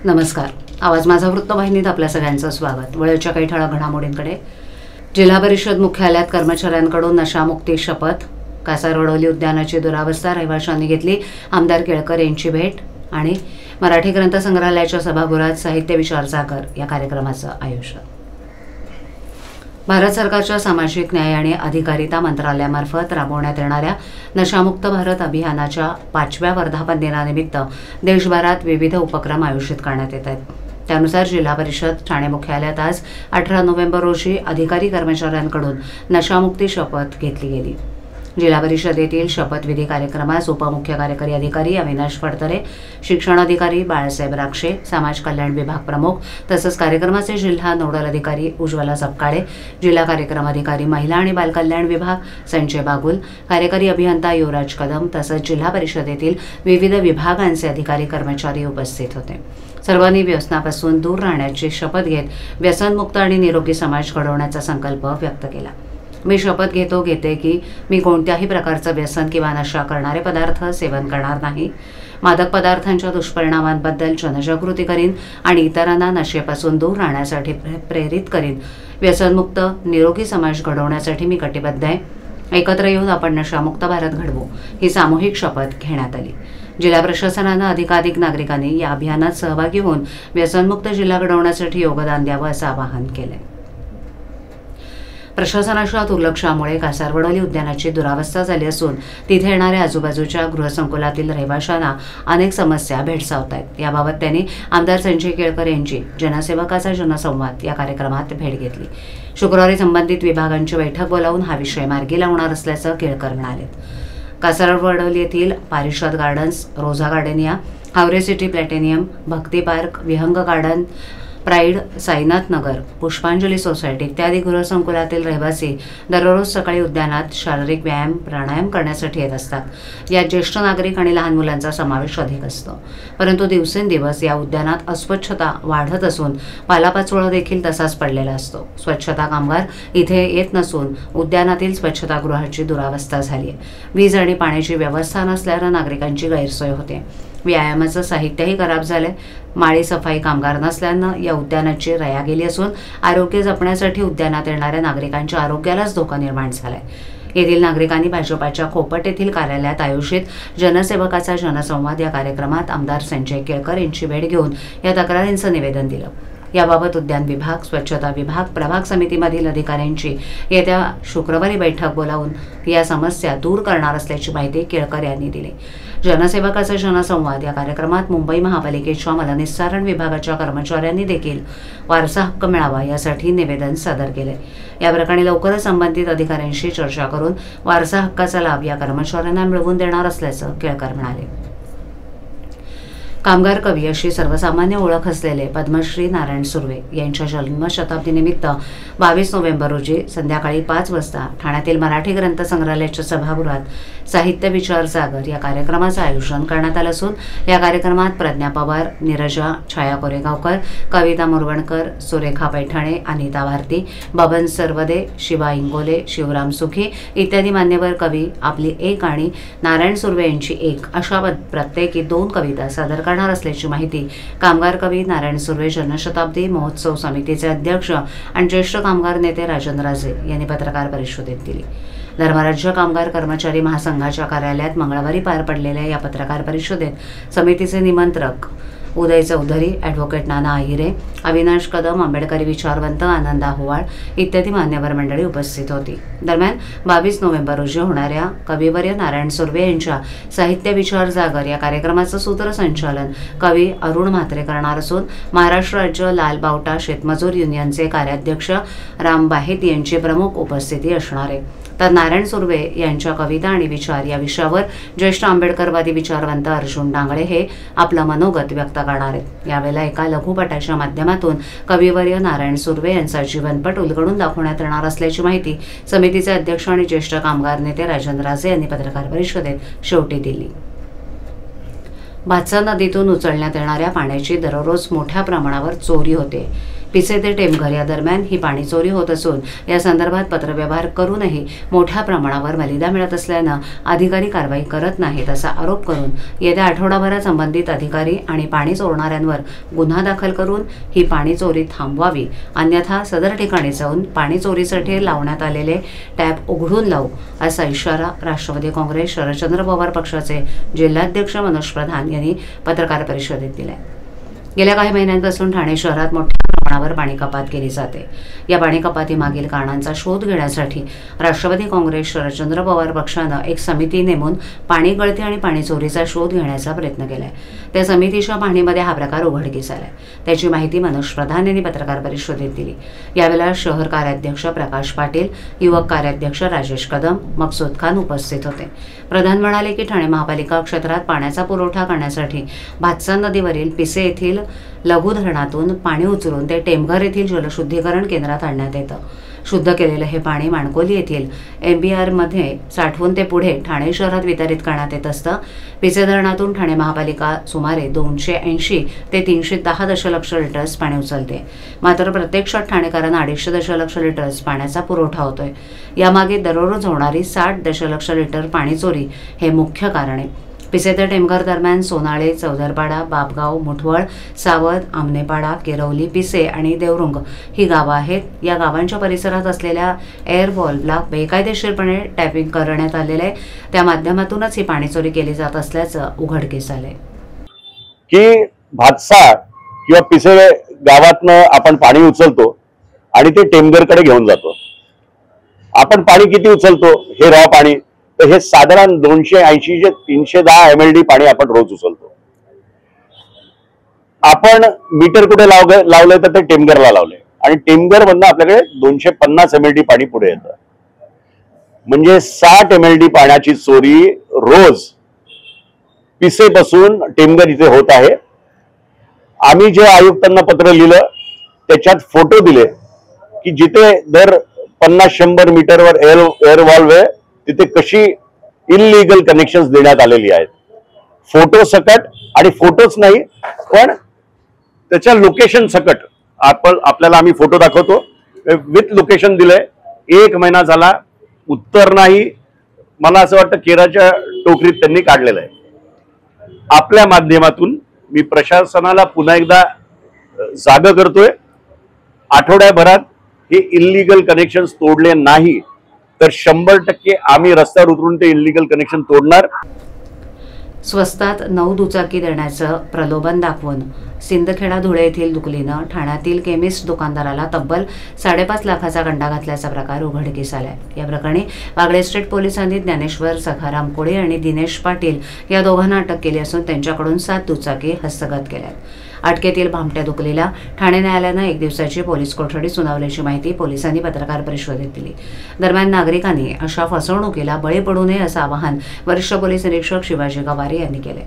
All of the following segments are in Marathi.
नमस्कार. आवाज माझा वृत्तवाहिनीत आपल्या सगळ्यांचं स्वागत. वेळेच्या काही ठळक घडामोडींकडे. जिल्हा परिषद मुख्यालयात कर्मचाऱ्यांकडून नशामुक्ती शपथ. कासारवडोली उद्यानाची दुरावस्था रहिवाशांनी घेतली. आमदार केळकर यांची भेट. आणि मराठी ग्रंथ संग्रहालयाच्या सभागृहात साहित्य विचार सागर या कार्यक्रमाचं आयोजन. भारत सरकारच्या सामाजिक न्याय आणि अधिकारिता मंत्रालयामार्फत राबवण्यात येणाऱ्या नशामुक्त भारत अभियानाच्या 5व्या वर्धापन दिनानिमित्त देशभरात विविध उपक्रम आयोजित करण्यात येत आहेत. त्यानुसार जिल्हा परिषद ठाणे मुख्यालयात आज 18 नोव्हेंबर रोजी अधिकारी कर्मचाऱ्यांकडून नशामुक्ती शपथ घेतली गेली. जिल्हा परिषदेतील शपथविधी कार्यक्रमास उपमुख्य कार्यकारी अधिकारी अविनाश फडतरे, शिक्षणाधिकारी बाळासाहेब राक्षे, समाज कल्याण विभाग प्रमुख तसंच कार्यक्रमाचे जिल्हा नोडल अधिकारी उज्ज्वला सपकाळे, जिल्हा कार्यक्रम अधिकारी महिला आणि बालकल्याण विभाग संजय बागुल, कार्यकारी अभियंता युवराज कदम तसंच जिल्हा परिषदेतील विविध विभागांचे अधिकारी कर्मचारी उपस्थित होते. सर्वांनी व्यसनापासून दूर राहण्याची शपथ घेत व्यसनमुक्त आणि निरोगी समाज घडवण्याचा संकल्प व्यक्त केला. मी शपथ घेते की मी कोणत्याही प्रकारचं व्यसन किंवा नशा करणारे पदार्थ सेवन करणार नाही. मादक पदार्थांच्या दुष्परिणामांबद्दल जनजागृती करीन आणि इतरांना नशेपासून दूर राहण्यासाठी प्रेरित करीन. व्यसनमुक्त निरोगी समाज घडवण्यासाठी मी कटिबद्ध आहे. एकत्र येऊन आपण नशामुक्त भारत घडवू, ही सामूहिक शपथ घेण्यात आली. जिल्हा प्रशासनानं अधिकाधिक नागरिकांनी या अभियानात सहभागी होऊन व्यसनमुक्त जिल्हा घडवण्यासाठी योगदान द्यावं असं आवाहन केलंय. प्रशासनाच्या दुर्लक्षामुळे कासारवडोली उद्यानाची दुरावस्था झाली असून तिथे येणाऱ्या आजूबाजूच्या गृहसंकुलातील रहिवाशांना अनेक समस्या भेडसावत आहेत. याबाबत त्यांनी आमदार संजय केळकर यांची जनसेवकाचा जनसंवाद या कार्यक्रमात भेट घेतली. शुक्रवारी संबंधित विभागांची बैठक बोलावून हा विषय मार्गी लावणार असल्याचं केळकर म्हणाले. कासारवडोली येथील Parishad gardens, Rosa Gardenia, Haware city platinum, Bhakti park, Vihang garden, pride, Sainath Nagar, Pushpanjali society इत्यादी गृहसंकुलातील रहिवासी दररोज सकाळी उद्यानात शारीरिक व्यायाम प्राणायाम करण्यासाठी येत असतात. यात ज्येष्ठ नागरिक आणि लहान मुलांचा समावेश अधिक असतो. परंतु दिवसेंदिवस या उद्यानात अस्वच्छता वाढत असून पालापाचोळा देखील तसाच पडलेला असतो. स्वच्छता कामगार इथे येत नसून उद्यानातील स्वच्छतागृहाची दुरावस्था झाली आहे. वीज आणि पाण्याची व्यवस्था नसल्यानं नागरिकांची गैरसोय होते. व्यायामाचं साहित्यही खराब झालंय. माळी सफाई कामगार नसल्यानं या उद्यानाची रया गेली असून आरोग्य जपण्यासाठी उद्यानात येणाऱ्या नागरिकांच्या आरोग्यालाच धोका निर्माण झालाय. येथील नागरिकांनी भाजपाच्या खोपट येथील कार्यालयात आयोजित जनसेवकाचा जनसंवाद या कार्यक्रमात आमदार संजय केळकर यांची भेट घेऊन या तक्रारींचं निवेदन दिलं. याबाबत उद्यान विभाग, स्वच्छता विभाग, प्रभाग समितीमधील अधिकाऱ्यांची येत्या शुक्रवारी बैठक बोलावून या समस्या दूर करणार असल्याची माहिती केळकर यांनी दिली. जनसेवकाचा जनसंवाद या कार्यक्रमात मुंबई महापालिकेच्या मलनिस्सारण विभागाच्या कर्मचाऱ्यांनी देखील वारसा हक्क मिळावा यासाठी निवेदन सादर केले. या प्रकरणी लवकरच संबंधित अधिकाऱ्यांशी चर्चा करून वारसा हक्काचा लाभ या कर्मचाऱ्यांना मिळवून देणार असल्याचं केळकर म्हणाले. कामगार कवी अशी सर्वसामान्य ओळख असलेले पद्मश्री नारायण सुर्वे यांच्या जन्मशताब्दीनिमित्त 22 नोव्हेंबर रोजी संध्याकाळी 5 वाजता ठाण्यातील मराठी ग्रंथ संग्रहालयाच्या सभागृहात साहित्य विचार सागर या कार्यक्रमाचं आयोजन करण्यात आलं असून या कार्यक्रमात प्रज्ञा पवार, नीरजा, छाया कोरेगावकर, कविता मुरवणकर, सुरेखा पैठणे, अनिता भारती, बबन सरवदे, शिवा इंगोले, शिवराम सुखी इत्यादी मान्यवर कवी आपली एक आणि नारायण सुर्वे यांची एक अशा प्रत्येकी 2 कविता सादर करणार असल्याची माहिती कामगार कवी नारायण सुर्वे जनशताब्दी महोत्सव समितीचे अध्यक्ष आणि ज्येष्ठ कामगार नेते राजन राजे यांनी पत्रकार परिषदेत दिली. धर्मराज्य कामगार कर्मचारी महासंघाच्या कार्यालयात मंगळवारी पार पडलेल्या या पत्रकार परिषदेत समितीचे निमंत्रक उदय चौधरी, ॲडव्होकेट नाना आहिरे, अविनाश कदम, आंबेडकरी विचारवंत आनंदा होवाळ इत्यादी मान्यवर मंडळी उपस्थित होती. दरम्यान 22 नोव्हेंबर रोजी होणाऱ्या कविवर्य नारायण सुर्वे यांच्या साहित्य विचार जागर या कार्यक्रमाचं सूत्रसंचालन कवी अरुण म्हात्रे करणार असून महाराष्ट्र राज्य लाल बावटा शेतमजूर युनियनचे कार्याध्यक्ष राम बाहेत यांची प्रमुख उपस्थिती असणार आहे. तर नारायण सुर्वे यांच्या कविता आणि विचार या विषयावर ज्येष्ठ आंबेडकरवादी विचारवंत अर्जुन डांगळे हे आपलं मनोगत व्यक्त करणार आहेत. यावेळेला एका लघुपटाच्या माध्यमातून कविवर्य नारायण सुर्वे यांचा जीवनपट उलगडून दाखवण्यात येणार असल्याची माहिती समितीचे अध्यक्ष आणि ज्येष्ठ कामगार नेते राजन राजे यांनी पत्रकार परिषदेत शेवटी दिली. भातसा नदीतून उचलण्यात येणाऱ्या पाण्याची दररोज मोठ्या प्रमाणावर चोरी होते. पिसे ते टेमघर या दरम्यान ही पाणी चोरी होत असून या संदर्भात पत्रव्यवहार करूनही मोठ्या प्रमाणावर मलिदा मिळत असल्यानं अधिकारी कारवाई करत नाहीत असा आरोप करून येत्या आठवडाभरात संबंधित अधिकारी आणि पाणी चोरणाऱ्यांवर गुन्हा दाखल करून ही पाणी चोरी थांबवावी, अन्यथा सदर ठिकाणी जाऊन पाणी चोरीसाठी लावण्यात आलेले टॅप उघडून लावू असा इशारा राष्ट्रवादी काँग्रेस शरदचंद्र पवार पक्षाचे जिल्हाध्यक्ष मनोज प्रधान यांनी पत्रकार परिषदेत दिलाय। गेल्या काही महिन्यांपासून ठाणे शहरात मोठ्या प्रमाणावर पाणी कपात केली जाते। या पाणी कपातीमागील कारणांचा शोध घेण्यासाठी राष्ट्रवादी काँग्रेस शरदचंद्र पवार पक्षानं एक समिती नेमून पाणी गळती आणि पाणी चोरीचा शोध घेण्याचा प्रयत्न केलाय। त्या समितीच्या पाहणीमध्ये हा प्रकार उघडकीस आलाय। त्याची माहिती मनोज प्रधान यांनी पत्रकार परिषदेत दिली। यावेळेला शहर कार्याध्यक्ष प्रकाश पाटील, युवक कार्याध्यक्ष राजेश कदम, मकसूद खान उपस्थित होते। प्रधान म्हणाले की ठाणे महापालिका क्षेत्रात पाण्याचा पुरवठा करण्यासाठी भातसा नदीवरील पिसे येथील लघु धरणातून पाणी उचलून ते टेमघर येथील जलशुद्धीकरण केंद्रात आणण्यात येतं। शुद्ध केलेलं हे पाणी माणकोली येथील MBR मध्ये साठवून ते पुढे ठाणे शहरात वितरित करण्यात येत असतं। पिसे धरणातून ठाणे महापालिका सुमारे 280 ते 310 दशलक्ष लिटर्स पाणी उचलते, मात्र प्रत्यक्षात ठाणेकरांना 250 दशलक्ष लिटर्स पाण्याचा पुरवठा होतोय। यामागे दररोज होणारी 60 दशलक्ष लिटर पाणी चोरी हे मुख्य कारण आहे। पिसे ते टेमघर दरम्यान सोनाळे, चौदरपाडा, बापगाव, मुठवळ, सावद, आमनेपाडा, किरवली, पिसे आणि देवरुंग ही गावं आहेत। या गावांच्या परिसरात असलेल्या एअर वॉल्वला बेकायदेशीरपणे टॅपिंग करण्यात आलेलं आहे। त्या माध्यमातूनच ही पाणी चोरी केली जात असल्याचं उघडकीस आलंय की भातसा किंवा पिसे गावातनं आपण पाणी उचलतो आणि ते टेमघरकडे घेऊन जातो। आपण पाणी किती उचलतो हे रॉ पाणी, तर हे साधारण 280 ते 310 MLD पाणी आपण रोज उचलतो। आपण मीटर कुठे लावलंय तर ते टेमघरला लावलंय आणि टेमघर मधनं आपल्याकडे 250 MLD पाणी पुढे येतं। म्हणजे 60 MLD पाण्याची चोरी रोज पिसे पासून टेमघर इथे होत आहे। आम्ही जे आयुक्तांना पत्र लिहिलं त्याच्यात फोटो दिले की जिथे दर 50-100 मीटरवर एअर वॉल्व आहे तिथे कशी इल्लीगल कनेक्शन्स देण्यात आलेली आहेत। फोटो सकट, आणि फोटोच नाही पण त्याच्या लोकेशन सकट आपल्याला आम्ही फोटो दाखवतो, विथ लोकेशन दिलंय। 1 महिना झाला उत्तर नाही। मला असं वाटतं केराच्या टोकरीत त्यांनी काढलेलं आहे। आपल्या माध्यमातून मी प्रशासनाला पुन्हा एकदा जागा करतोय, आठवड्याभरात हे इल्लीगल कनेक्शन्स तोडले नाही तर 100% आम्ही रस्त्यावर उतरून ते इल्लीगल कनेक्शन तोडणार। स्वस्तात 9 दुचाकी देण्याचं प्रलोभन दाखवून सिंदखेडा धुळे येथील दुकलीनं ठाण्यातील केमिस्ट दुकानदाराला तब्बल 5.5 लाखाचा गंडा घातल्याचा प्रकार उघडकीस आलाय। या प्रकरणी वागळे स्टेट पोलिसांनी ज्ञानेश्वर सखाराम कोळे आणि दिनेश पाटील या दोघांना अटक केली असून त्यांच्याकडून 7 दुचाकी हस्तगत केल्यात। अटकेतील भामट्या दुकलीला ठाणे न्यायालयानं 1 दिवसाची पोलीस कोठडी सुनावल्याची माहिती पोलिसांनी पत्रकार परिषदेत दिली। दरम्यान नागरिकांनी अशा फसवणुकीला बळी पडू नये असं आवाहन वरिष्ठ पोलीस निरीक्षक शिवाजी गवारे यांनी केले।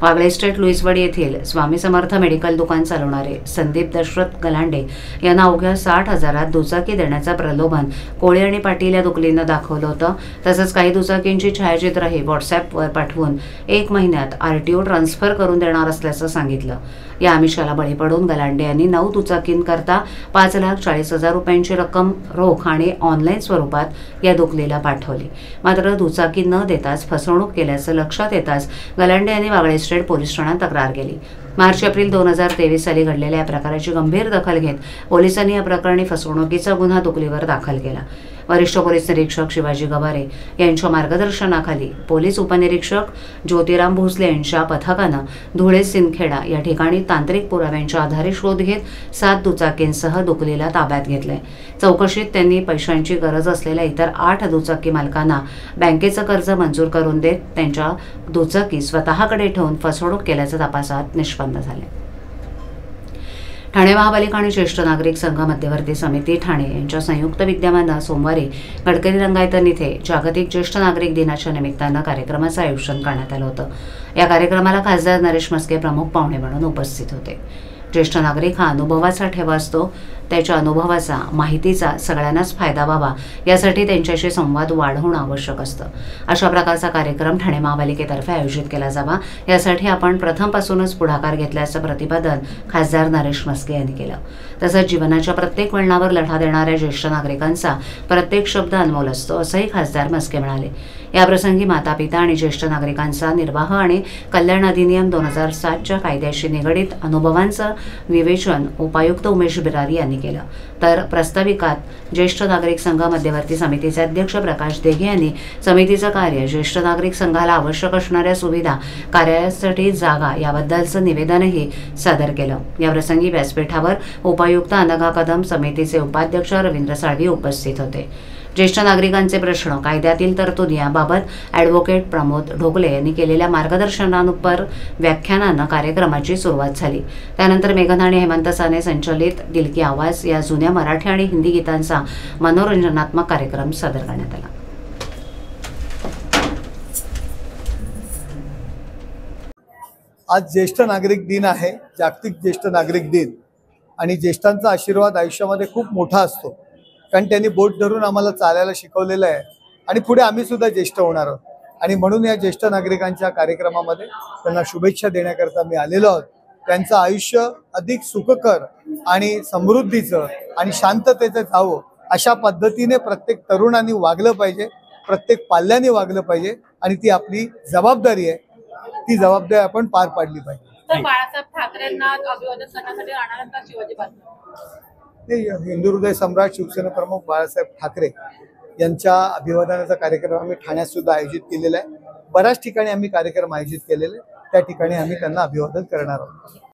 वागळे स्टेट लुईसवाडी येथील स्वामी समर्थ मेडिकल दुकान चालवणारे संदीप दशरथ गलांडे यांना अवघ्या 60,000 दुचाकी देण्याचं प्रलोभन कोळे आणि पाटील या दुकलीनं दाखवलं होतं। तसंच काही दुचाकींची छायाचित्रही व्हॉट्सअॅपवर पाठवून 1 महिन्यात RTO ट्रान्सफर करून देणार असल्याचं सांगितलं। या आमिषाला बळी पडून गलांडे यांनी 9 दुचाकींकरता 5,40,000 रुपयांची रक्कम रोख आणि ऑनलाईन स्वरूपात या दुकलीला पाठवली। मात्र दुचाकी न देताच फसवणूक केल्याचं लक्षात येताच गलांडे यांनी वागळे स्टेट पोलीस ठाण्यात तक्रार केली। मार्च-एप्रिल 2023 साली घडलेल्या या प्रकाराची गंभीर दखल घेत पोलिसांनी या प्रकरणी फसवणुकीचा गुन्हा दुकलीवर दाखल केला। वरिष्ठ पोलीस निरीक्षक शिवाजी गवारे यांच्या मार्गदर्शनाखाली पोलीस उपनिरीक्षक ज्योतिराम भोसले यांच्या पथकानं धुळे सिंदखेडा या ठिकाणी तांत्रिक पुराव्यांच्या आधारे शोध घेत 7 दुचाकींसह दुकलीला ताब्यात घेतलंय। चौकशीत त्यांनी पैशांची गरज असलेल्या इतर 8 दुचाकी मालकांना बँकेचं कर्ज मंजूर करून देत त्यांच्या दुचाकी स्वतःकडे ठेवून फसवणूक केल्याचं तपासात निष्पन्न झाले। ठाणे महापालिका आणि ज्येष्ठ नागरिक संघ मध्यवर्ती समिती ठाणे यांच्या संयुक्त विद्यमानं सोमवारी गडकरी रंगायतन इथे जागतिक ज्येष्ठ नागरिक दिनाच्या निमित्तानं कार्यक्रमाचं आयोजन करण्यात आलं होतं। या कार्यक्रमाला खासदार नरेश म्हस्के प्रमुख पाहुणे म्हणून उपस्थित होते। ज्येष्ठ नागरिक हा अनुभवाचा ठेवा असतो. त्याच्या अनुभवाचा, माहितीचा सगळ्यांनाच फायदा व्हावा यासाठी त्यांच्याशी संवाद वाढवणं आवश्यक असतं. अशा प्रकारचा कार्यक्रम ठाणे महापालिकेतर्फे आयोजित केला जावा यासाठी आपण प्रथमपासूनच पुढाकार घेतल्याचं प्रतिपादन खासदार नरेश म्हस्के यांनी केलं. तसंच जीवनाच्या प्रत्येक वळणावर लढा देणाऱ्या ज्येष्ठ नागरिकांचा प्रत्येक शब्द अनमोल असतो असंही खासदार म्हस्के म्हणाले. याप्रसंगी माता पिता आणि ज्येष्ठ नागरिकांचा निर्वाह आणि कल्याण अधिनियम 2007च्या कायद्याशी निगडित अनुभवांचं विवेचन उपायुक्त उमेश बिरारी यांनी केलं. तर प्रस्ताविकात ज्येष्ठ नागरिक संघ मध्यवर्ती समितीचे अध्यक्ष प्रकाश देगे यांनी समितीचं कार्य, ज्येष्ठ नागरिक संघाला आवश्यक असणाऱ्या सुविधा, कार्यासाठी जागा याबद्दलचं निवेदनही सादर केलं. याप्रसंगी व्यासपीठावर उपायुक्त अनघा कदम, समितीचे उपाध्यक्ष रवींद्र साळवी उपस्थित होते. ज्येष्ठ नागरिकांचे प्रश्न, कायद्यातील तरतुदी याबाबत ॲडव्होकेट प्रमोद ढोकले यांनी केलेल्या मार्गदर्शनानुसार व्याख्यानानं कार्यक्रमाची सुरुवात झाली. त्यानंतर मेघन आणि हेमंत साने संचलित दिल की आवाज या जुन्या मराठी आणि हिंदी गीतांचा मनोरंजनात्मक कार्यक्रम सादर करण्यात आला. आज ज्येष्ठ नागरिक दिन आहे, जागतिक ज्येष्ठ नागरिक दिन. आणि ज्येष्ठांचा आशीर्वाद आयुष्यामध्ये खूप मोठा असतो, कारण त्यांनी बोट धरून आम्हाला चालायला शिकवलेलं आहे आणि पुढे आम्ही सुद्धा ज्येष्ठ होणार आहोत. आणि म्हणून या ज्येष्ठ नागरिकांच्या कार्यक्रमामध्ये त्यांना शुभेच्छा देण्याकरता मी आलेलो आहोत. त्यांचं आयुष्य अधिक सुखकर आणि समृद्धीचं आणि शांततेचं जावं अशा पद्धतीने प्रत्येक तरुणांनी वागलं पाहिजे, प्रत्येक पाल्याने वागलं पाहिजे आणि ती आपली जबाबदारी आहे. ती जबाबदारी आपण पार पाडली पाहिजे. तर बाळासाहेब ठाकरेंना अभिवादन करण्यासाठी राहणार का शिवाजी पार्क? हिंदू हृदय सम्राट शिवसेना प्रमुख बाळासाहेब ठाकरे यांच्या अभिवादनाचा कार्यक्रम आम्ही ठाण्यात सुद्धा आयोजित केलेला आहे. बऱ्याच ठिकाणी आम्ही कार्यक्रम आयोजित केलेले, त्या ठिकाणी आम्ही त्यांना अभिवादन करणार आहोत.